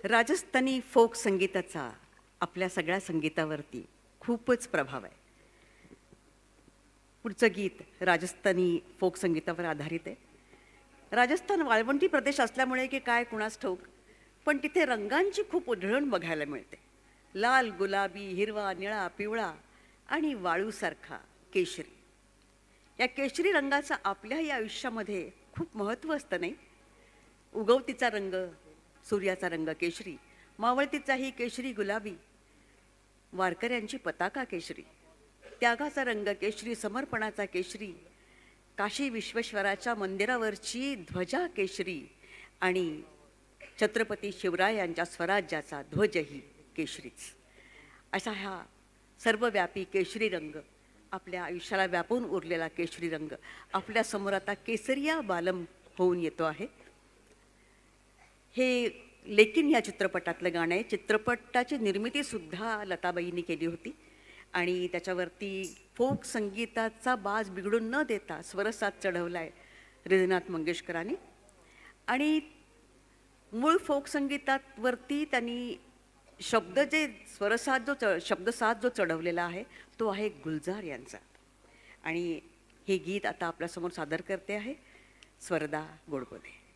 Rajasthani folk संगीताचा आपल्या सगळ्या संगीतावरती खूपच प्रभाव आहे. पुढचं गीत राजस्थानी फोक संगीतावर आधारित आहे. राजस्थान वाळवंटी प्रदेश असल्यामुळे की काय कुणास ठाऊक, पण तिथे रंगांची खूप उधळण बघायला मिळते. लाल, गुलाबी, हिरवा, निळा, पिवळा आणि वाळूसारखा केशरी. या केशरी रंगाचं आपल्याही आयुष्यामध्ये खूप महत्त्व असतं नाही. उगवतीचा रंग सूर्याचा रंग केशरी, मावळतीचाही केशरी गुलाबी, वारकऱ्यांची पताका केशरी, त्यागाचा रंग केशरी, समर्पणाचा केशरी, काशी विश्वेश्वराच्या मंदिरावरची ध्वजा केशरी आणि छत्रपती शिवरायांच्या स्वराज्याचा ध्वजही केशरीच. असा हा सर्वव्यापी केशरी रंग, आपल्या आयुष्याला व्यापून उरलेला केशरी रंग आपल्या समोर आता केसरिया बालम होऊन येतो आहे. हे लेकिन या चित्रपटातलं गाणं आहे. चित्रपटाची निर्मितीसुद्धा लताबाईंनी केली होती आणि त्याच्यावरती फोक संगीताचा बाज बिघडून न देता स्वरसाद चढवला आहे हृदयनाथ मंगेशकरांनी. आणि मूळ फोक संगीतावरती त्यांनी शब्दसाद जो चढवलेला आहे तो आहे गुलजार यांचा. आणि हे गीत आता आपल्यासमोर सादर करते आहे स्वरदा गोडबोले.